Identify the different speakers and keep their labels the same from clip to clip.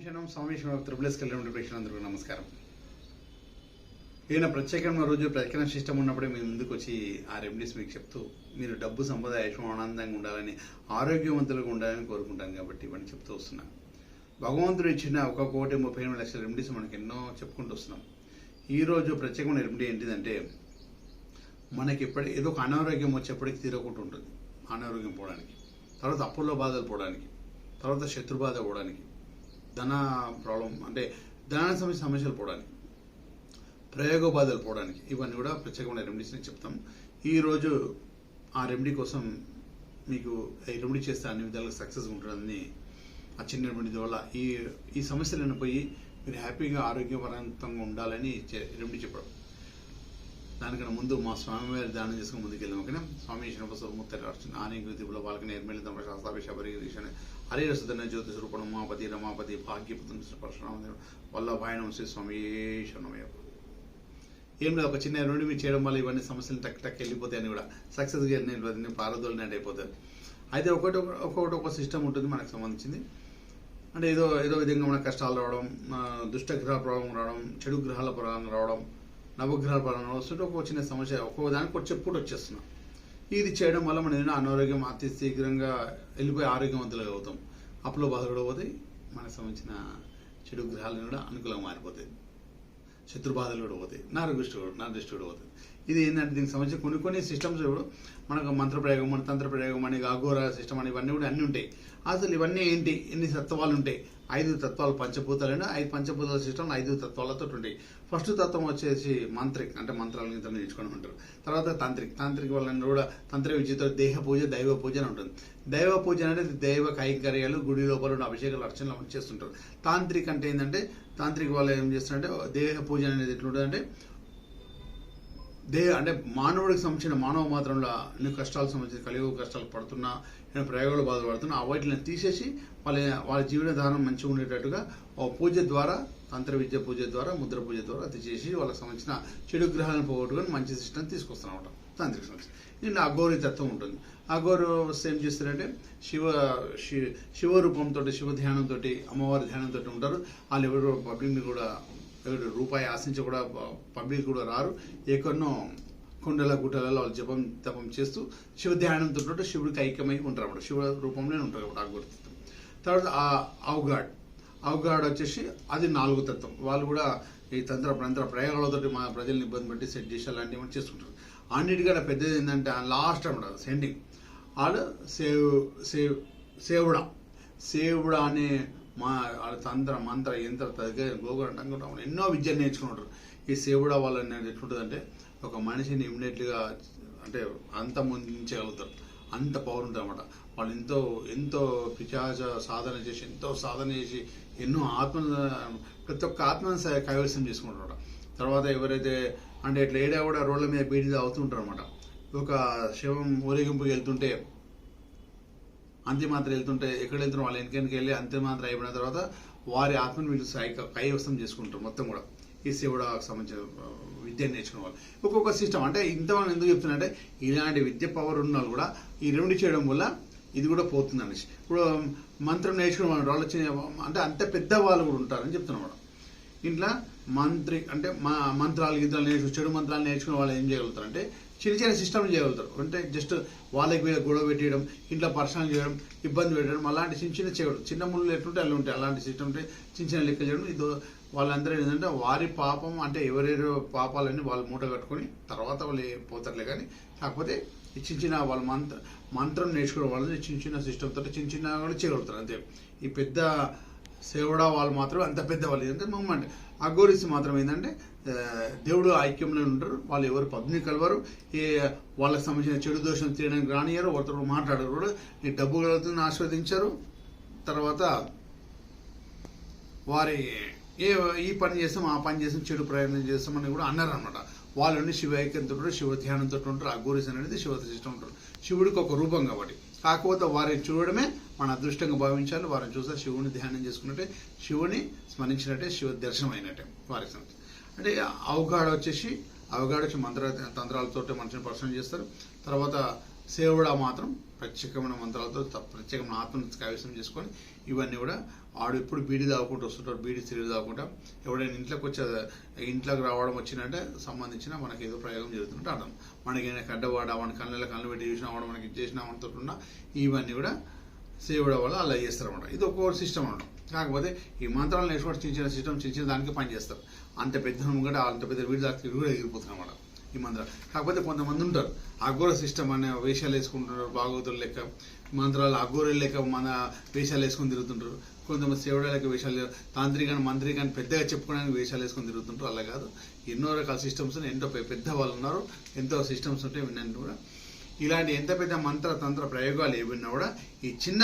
Speaker 1: శనం స్వామీశ్వర త్రిపులేస్ కలిగిన ప్రేక్షకులందరికీ నమస్కారం. ఈయన ప్రత్యేకమైన రోజు ప్రత్యేక సిస్టమ్ ఉన్నప్పుడే మేము ముందుకు వచ్చి ఆ రెమెడీస్ మీకు చెప్తూ మీరు డబ్బు సంపద ఐశ్వర్యం ఆనందంగా ఉండాలని ఆరోగ్యవంతులుగా ఉండాలని కోరుకుంటాను కాబట్టి ఇవన్నీ చెప్తూ వస్తున్నాను. భగవంతుడు ఇచ్చిన 1,38,00,000 రెమెడీస్ మనకి ఎన్నో చెప్పుకుంటూ వస్తున్నాం. ఈరోజు ప్రత్యేకమైన రెమెడీ ఏంటిదంటే మనకి ఏదో ఒక అనారోగ్యం వచ్చేప్పటికి తీరకుండా ఉంటుంది. అనారోగ్యం పోవడానికి, తర్వాత అప్పుల్లో బాధలు పోవడానికి, తర్వాత శత్రుబాధ పోవడానికి, ధన ప్రాబ్లం అంటే ధన సమస్యలు పోవడానికి, ప్రయోగ బాధలు పోవడానికి, ఇవన్నీ కూడా ప్రత్యేకమైన రెమెడీస్ నేను చెప్తాం. ఈరోజు ఆ రెమెడీ కోసం మీకు ఈ రెమెడీ చేస్తే అన్ని విధాలుగా సక్సెస్ ఉంటుందని ఆ చిన్న రెమెడీ వల్ల ఈ సమస్యలను పోయి మీరు హ్యాపీగా ఆరోగ్యవంతంగా ఉండాలని రెమెడీ చెప్పడం. దానికన్నా ముందు మా స్వామివారి ధ్యానం చేసుకుని ముందుకెళ్ళాం. ఓకేనా? స్వామి ఈశ్వరముత్తరార్చన ఆనేకృతిలో వాళ్ళకి నిర్మలితం శాస్త్రాభిషేణ హరిరసుధన జ్యోతి స్వరూపణ ఉమాపతి రమాపతి భాగ్యపతం పరశురామ వల్లభాయనం శ్రీ స్వామి శరణమయ్య. ఏం లేదు, ఒక చిన్న రెండు మీరు చేయడం వల్ల ఇవన్నీ సమస్యలు టక్ వెళ్ళిపోతాయని కూడా సక్సెస్గా వెళ్ళిపోతుంది, పారదోళన అయిపోతుంది. అయితే ఒక సిస్టమ్ ఉంటుంది మనకు సంబంధించింది. అంటే ఏదో విధంగా మన కష్టాలు రావడం, దుష్టగ్రహ ప్రభావం రావడం, చెడు గ్రహాల ప్రభావం రావడం, నవగ్రహాల ప్రభావం వస్తుంటే ఒక చిన్న సమస్య ఒక్కొక్క దానికి ఒక చెప్పుకుంటూ వచ్చేస్తున్నాం. ఇది చేయడం వల్ల మనం ఏదైనా అనారోగ్యం అతి శీఘ్రంగా వెళ్ళిపోయి ఆరోగ్యవంతులుగా అవుతాం. అప్పులో బాధ కూడా పోతాయి, మనకు సంబంధించిన చెడు గ్రహాలను కూడా అనుకూలంగా మారిపోతాయి, శత్రు బాధలు కూడా పోతాయి, నా దృష్టి కూడా పోతుంది. ఇది ఏంటంటే దీనికి సంబంధించిన కొన్ని సిస్టమ్స్ కూడా మనకు మంత్రప్రయోగం, మన తంత్ర ప్రయోగం అని, అఘోర సిస్టమ్ అని, ఇవన్నీ కూడా అన్నీ ఉంటాయి. అసలు ఇవన్నీ ఏంటి, ఎన్ని తత్వాలు ఉంటాయి? 5 తత్వాలు పంచభూతాలైనా 5 పంచభూతాల సిస్టమ్ 5 తత్వాలతో ఉంటాయి. ఫస్ట్ తత్వం వచ్చేసి మంత్రిక్, అంటే మంత్రాలను ఇంత నేర్చుకోవడం అంటారు. తర్వాత తాంత్రిక వాళ్ళని కూడా తంత్ర విద్యతో దేహ పూజ, దైవ పూజ అని ఉంటుంది. దైవ పూజ అనేది దైవ కైంకర్యాలు, గుడి లోపల ఉన్న అభిషేకాలు, అర్చనలు చేస్తుంటారు. తాంత్రిక అంటే ఏంటంటే తాంత్రిక వాళ్ళు ఏం చేస్తారంటే దేహ పూజ అనేది ఎట్లుంటుందంటే అంటే మానవుడికి సంబంధించిన మానవ మాత్రంలో ఎన్ని కష్టాలకు సంబంధించిన కలియుగ కష్టాలు పడుతున్నా, నేను ప్రయోగాలు బాధపడుతున్నా వాటిని తీసేసి వాళ్ళ జీవనధానం మంచిగా ఉండేటట్టుగా పూజ ద్వారా, తంత్ర విద్య పూజ ద్వారా, ముద్ర పూజ ద్వారా అది చేసి వాళ్ళకి సంబంధించిన చెడు గ్రహాలను పోగొట్టుకొని మంచి సిస్టమ్ తీసుకొస్తున్నాం తాంత్రిక సంబంధించి. దీంట్లో అఘోరి తత్వం ఉంటుంది. అఘోరు ఏం చేస్తారంటే శివ రూపంతో, శివ ధ్యానంతో, అమ్మవారి ధ్యానంతో ఉంటారు. వాళ్ళు ఎవరు పబ్లిక్ని కూడా రూపాయి ఆశించి కూడా పబ్లిక్ కూడా రారు. ఎక్కడనో కొండల గుట్టలలో వాళ్ళు జపం తపం చేస్తూ శివ ధ్యానంతో శివుడికి ఐక్యమై ఉంటారు అన్నమాట. శివ రూపంలోనే ఉంటారు కాబట్టి అఘోరతత్వం. తర్వాత అవగాడ్ వచ్చేసి అది 4 తత్వం. వాళ్ళు కూడా ఈ తంత్ర ప్రయోగాలతో మా ప్రజల్ని ఇబ్బంది పెట్టి సెట్ చేసి అలాంటివి చేస్తుంటారు. అన్నిటికన్నా పెద్దది ఏంటంటే లాస్ట్ అన్నమాట సెండింగ్. వాళ్ళు సేవుడా అనే తంత్ర మంత్ర యంత్ర గోగురంటాం ఎన్నో విద్యలు నేర్చుకుంటారు. ఈ సేవుడా వాళ్ళని ఎట్లుంటుందంటే ఒక మనిషిని ఇమ్మీడియట్గా అంటే అంతమొందించగలుగుతారు, అంత పవర్ ఉంటుంది అనమాట. వాళ్ళు ఎంతో పిశాచ సాధన చేసి ఎన్నో ప్రతి ఒక్క ఆత్మను కైవసం చేసుకుంటారు. తర్వాత ఎవరైతే అంటే ఇట్లా ఏడా కూడా రోడ్ల మీద బీడీలు అవుతుంటారు అనమాట. ఒక శవం ఊరేగింపుకి వెళ్తుంటే అంతిమాత్ర వెళ్తుంటే ఎక్కడ వెళ్తున్నారు వాళ్ళు వెనకకి వెళ్ళి అంతిమాత్ర అయిపోయిన తర్వాత వారి ఆత్మను వీళ్ళు కైవసం చేసుకుంటారు మొత్తం కూడా. ఈ శివుడికి సంబంధించిన విద్య నేర్చుకునే వాళ్ళు ఒక్కొక్క సిస్టమ్. అంటే ఇంతమంది ఎందుకు చెప్తున్నారంటే ఇలాంటి విద్య పవర్ ఉన్న వాళ్ళు కూడా ఈ రెమెడీ చేయడం వల్ల ఇది కూడా పోతుంది అనేసి. ఇప్పుడు మంత్రం నేర్చుకునే వాళ్ళు అంటే అంత పెద్ద వాళ్ళు కూడా ఉంటారని చెప్తున్నారు. ఇంట్లో అంటే మంత్రాలు చెడు మంత్రాలు నేర్చుకునే వాళ్ళు ఏం చేయగలుగుతారు అంటే చిన్న సిస్టమ్ చేయగలుగుతారు. అంటే జస్ట్ వాళ్ళకి మీద గొడవ పెట్టడం, ఇంట్లో పర్సనల్ చేయడం, ఇబ్బంది పెట్టడం, అలాంటి చిన్న చేయడం. చిన్న ముళ్ళు ఎట్లుంటే అలా ఉంటాయి. అలాంటి సిస్టమ్ ఉంటే చిన్న లెక్క చేయడం. ఇది వాళ్ళందరూ ఏంటంటే వారి పాపం అంటే ఎవరెవరో పాపాలన్నీ వాళ్ళు మూట కట్టుకొని తర్వాత వాళ్ళు పోతారులే. కానీ కాకపోతే ఈ చిన్న వాళ్ళ మంత్రం నేర్చుకోవడం వల్ల చిన్న సిస్టమ్ తోటి చిన్న కూడా చేయగలుగుతారు అంతే. ఈ పెద్ద సేవడా వాళ్ళు మాత్రం అంత పెద్ద వాళ్ళు ఏంటంటే మూమెంట్. అఘోరిస్ మాత్రం ఏంటంటే దేవుడు ఐక్యంలో ఉంటారు. వాళ్ళు ఎవరు పబ్లిక్ కలవరు, వాళ్ళకి సంబంధించిన చెడు దోషం తీయడానికి రానియరు, ఒకరితో మాట్లాడరు కూడా. ఈ డబ్బు కలుగుతుంది ఆస్వాదించారు. తర్వాత వారి ఈ పని చేస్తాం ఆ పని చేస్తాం చెడు ప్రయత్నం చేస్తామని కూడా అన్నారు అనమాట. వాళ్ళని శివ ఐక్యంతో ఉంటారు, శివ ధ్యానంతో ఉంటారు. అఘోరిస్ అనేది శివ సిస్టమ్ ఉంటారు. శివుడికి ఒక రూపం కాబట్టి. కాకపోతే వారిని చూడడమే మన అదృష్టంగా భావించాలి. వారిని చూస్తే శివుని ధ్యానం చేసుకున్నట్టే, శివుని స్మరించినట్టే, శివ దర్శనం అయినట్టే వారికి. అంటే అవగాడ వచ్చి తంత్రాలతో మనిషిని పర్సన్ చేస్తారు. తర్వాత సేవుడా మాత్రం ప్రత్యేకమైన మంత్రాలతో ప్రత్యేకమైన ఆత్మను కైవసం చేసుకొని ఇవన్నీ కూడా ఆడు ఎప్పుడు బీడీ తాగుకుంటూ వస్తుంటారు, బీడీ సిగరెట్ తాగుకుంటా ఎవడైనా ఇంట్లోకి రావడం వచ్చినంటే సంబంధించిన మనకి ఏదో ప్రయోగం జరుగుతుంటే అర్థం. మనకైనా కడ్డవాడ వాడి కళ్ళు పెట్టి చూసినా వాడు మనకి చేసినా మనతోటున్నా ఇవన్నీ కూడా సేవడం వల్ల అలా చేస్తారన్నమాట. ఇది ఒక్కొక్క సిస్టమ్ అనమాట. కాకపోతే ఈ మంత్రాలను నేర్చుకోవడం చిన్న సిస్టమ్ చిన్న దానికి పనిచేస్తారు. అంత పెద్ద కూడా అంత పెద్ద వీడి దాకా కూడా ఎగిరిపోతుంది అనమాట ఈ మంత్రాలు. కాకపోతే కొంతమంది ఉంటారు అఘోర సిస్టమ్ అనే వేషాలు వేసుకుంటున్నారు, భాగవతులు లెక్క మంత్రాలు అఘోరులు లెక్క మన వేషాలు వేసుకొని తిరుగుతుంటారు. కొంతమంది సేవడ లెక్క వేషాలు, తాంత్రికాన్ని మంత్రికాన్ని పెద్దగా చెప్పుకోవడానికి వేషాలు వేసుకొని తిరుగుతుంటారు. అలా కాదు, ఎన్నో రకాల సిస్టమ్స్ ఎంతో పెద్ద వాళ్ళు ఉన్నారు, ఎంతో సిస్టమ్స్ ఉంటాయి. విన్నాను కూడా ఇలాంటి ఎంత పెద్ద మంత్ర తంత్ర ప్రయోగాలు ఏమైనా కూడా ఈ చిన్న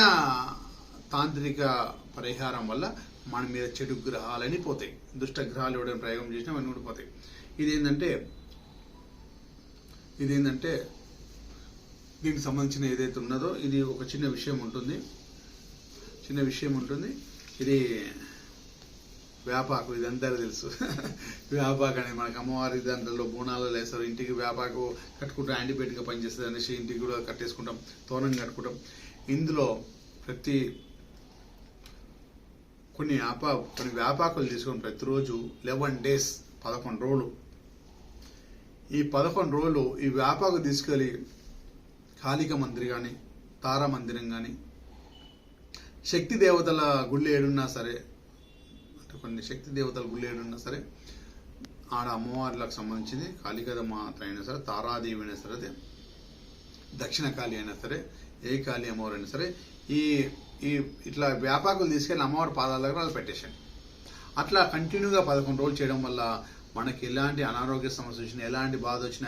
Speaker 1: తాంత్రిక పరిహారం వల్ల మన మీద చెడు గ్రహాలని పోతాయి, దుష్ట గ్రహాలు ఎవడైనా ప్రయోగం చేసినా అవన్నీ కూడా పోతాయి. ఇదేంటంటే దీనికి సంబంధించిన ఏదైతే ఉన్నదో ఇది ఒక చిన్న విషయం ఉంటుంది. ఇది వేపాకు, ఇది అందరూ తెలుసు. వేపాకు అనేది మనకి అమ్మవారి దాంట్లో బోనాలు వేస్తారు, ఇంటికి వేపాకు కట్టుకుంటాం, యాంటీబయాటిక్గా పనిచేస్తుంది అనేసి ఇంటికి కూడా కట్టేసుకుంటాం, తోరణం కట్టుకుంటాం. ఇందులో కొన్ని వేపాకులు తీసుకొని ప్రతిరోజు 11 days 11 రోజులు ఈ 11 రోజులు ఈ వేపాకు తీసుకెళ్ళి కాళిక మందిరం కానీ తారా మందిరం కానీ శక్తి దేవతల గుళ్ళు ఏడున్నా సరే, అంటే కొన్ని శక్తి దేవతల గుళ్ళు ఏడున్నా సరే, ఆడ అమ్మవార్లకు సంబంధించింది కాళికద మాత్రం అయినా సరే, తారాదేవి అయినా సరే, దక్షిణ కాళి అయినా సరే, ఏ కాళీ అమ్మవారు అయినా సరే, ఈ ఇట్లా వేపాకులు తీసుకెళ్ళి అమ్మవారి పాదాల దగ్గర వాళ్ళు పెట్టేశాను. అట్లా కంటిన్యూగా 11 రోజులు చేయడం వల్ల మనకి ఎలాంటి అనారోగ్య సమస్య వచ్చినా, ఎలాంటి బాధ వచ్చినా,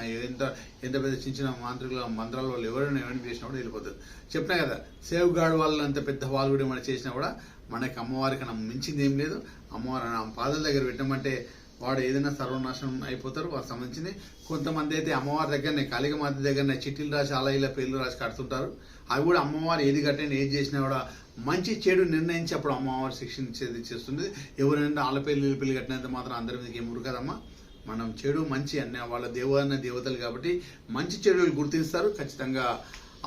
Speaker 1: ఎంత పెద్ద చిన్న మంత్రాల వాళ్ళు ఎవరైనా చేసినా కూడా వెళ్ళిపోతుంది. చెప్పినా కదా, సేవ్ గార్డ్ వాళ్ళు అంత పెద్ద వాళ్ళు కూడా ఏమైనా చేసినా కూడా మనకి అమ్మవారికి మించింది ఏం లేదు. అమ్మవారి పాదాల దగ్గర పెట్టమంటే వాడు ఏదైనా సర్వనాశనం అయిపోతారు. వారికి సంబంధించింది కొంతమంది అయితే అమ్మవారి దగ్గరనే కాళిక మాత దగ్గరనే చిట్టీలు రాసి అలా ఇలా పేర్లు రాసి కడుతుంటారు. అవి కూడా అమ్మవారు ఏది కట్టండి ఏది చేసినా కూడా మంచి చెడు నిర్ణయించి అప్పుడు అమ్మవారు శిక్షించేది చేస్తుంది. ఎవరైనా ఆలపల్లి పెళ్లి కట్టినంత మాత్రం అందరి మీదకి ఏమి ఉరకదమ్మా. మనం చెడు మంచి అన్న వాళ్ళ దేవతలు కాబట్టి మంచి చెడులు గుర్తిస్తారు. ఖచ్చితంగా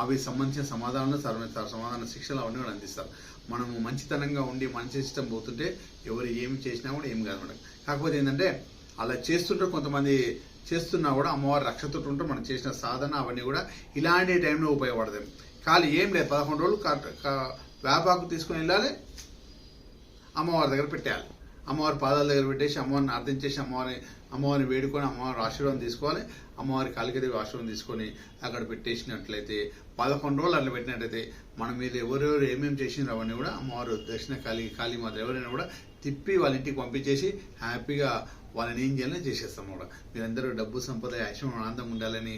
Speaker 1: అవి సంబంధించిన సమాధాన శిక్షలు అవన్నీ కూడా అందిస్తారు. మనము మంచితనంగా ఉండి మంచి ఇష్టం పోతుంటే ఎవరు ఏమి చేసినా కూడా ఏమి కాదు మనకు. కాకపోతే ఏంటంటే అలా చేస్తుంటే కొంతమంది చేస్తున్నా కూడా అమ్మవారి రక్షతో ఉంటే మనం చేసిన సాధన అవన్నీ కూడా ఇలాంటి టైంలో ఉపయోగపడతాయి. ఖాళీ ఏం లేదు, 11 రోజులు వేపాకు తీసుకుని వెళ్ళాలి, అమ్మవారి దగ్గర పెట్టేయాలి. అమ్మవారి పాదాల దగ్గర పెట్టేసి అమ్మవారిని అర్థం చేసి అమ్మవారిని వేడుకొని అమ్మవారి ఆశీర్వాదం తీసుకోవాలి. అమ్మవారి కాళికదేవి ఆశీర్వాదం తీసుకొని అక్కడ పెట్టేసినట్లయితే 11 రోజులు అట్లా పెట్టినట్లయితే మన మీద ఎవరెవరు ఏమేమి చేసినారు అవన్నీ కూడా అమ్మవారు దక్షిణ కాళీమాత ఎవరైనా కూడా తిప్పి వాళ్ళ ఇంటికి పంపించేసి హ్యాపీగా వాళ్ళని ఏం చేయాలని చేసేస్తాం కూడా. మీరందరూ డబ్బు సంపద ఐశ్వర్యం ఆనందంగా ఉండాలని.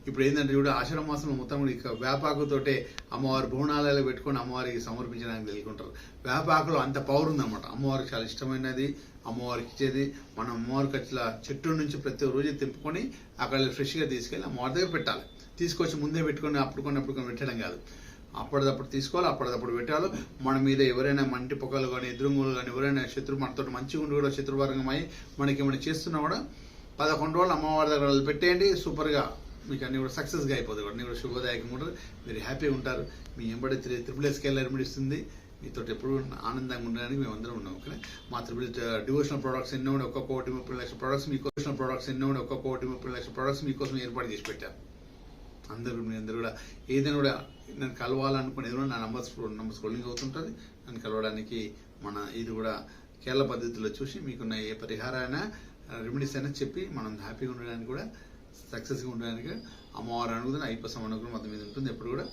Speaker 1: ఇప్పుడు ఏంటంటే కూడా ఆషాఢ మాసంలో మొత్తం కూడా ఇక వేపాకుతోటే అమ్మవారి బోనాలలో పెట్టుకొని అమ్మవారికి సమర్పించడానికి తెలుసుకుంటారు. వేపాకులో అంత పవర్ ఉందన్నమాట. అమ్మవారికి చాలా ఇష్టమైనది, అమ్మవారికి ఇచ్చేది. మనం అమ్మవారికి అట్లా చెట్టు నుంచి ప్రతి రోజు తెంపుకొని అక్కడ ఫ్రెష్గా తీసుకెళ్ళి అమ్మవారి దగ్గర పెట్టాలి. తీసుకొచ్చి ముందే పెట్టుకొని అప్పుడు పెట్టడం కాదు, అప్పటిదప్పుడు తీసుకోవాలి, అప్పటిదప్పుడు పెట్టాలి. మన మీద ఎవరైనా మంటి పొక్కలు కానీ ఎదురుంగులు కానీ ఎవరైనా మనతో మంచిగా ఉండి కూడా శత్రువర్గం అయ్యి మనకి ఏమైనా చేస్తున్నా కూడా 11 రోజులు అమ్మవారి దగ్గర పెట్టేయండి. సూపర్గా మీకు అన్ని కూడా సక్సెస్గా అయిపోతుంది. అన్నీ కూడా శుభదాయకంగా ఉంటారు, మీరు హ్యాపీగా ఉంటారు. మీ ఎంబడి SSSL ఇస్తుంది. మీతో ఎప్పుడు ఆనందంగా ఉండడానికి మేము అందరం ఉన్నాం. ఓకే, మా డివోషనల్ ప్రొడక్ట్స్ ఎన్నో ఒక్క 1,30,00,000 ప్రొడక్ట్స్ మీకోసం ఏర్పాటు చేసి పెట్టారు. మీ అందరూ కూడా ఏదైనా కూడా నన్ను కలవాలనుకునే నా నంబర్ స్క్రోలింగ్ అవుతుంటుంది. నన్ను కలవడానికి ఇది కూడా కేరళ పద్ధతిలో చూసి మీకున్న ఏ పరిహారైనా రెమెడీస్ అయినా చెప్పి మనం హ్యాపీగా ఉండడానికి కూడా సక్సెస్గా ఉండడానికి అమ్మవారు అనుకుంటుంది. ఐపసం అనుకుని మొత్తం మీద ఉంటుంది. ఎప్పుడు కూడా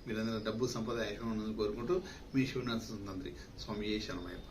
Speaker 1: మీరందరూ డబ్బు సంపద ఐశ్వర్యం కోరుకుంటూ మీ శివనాథ తంత్రి స్వామి శరణమయ్యప్ప.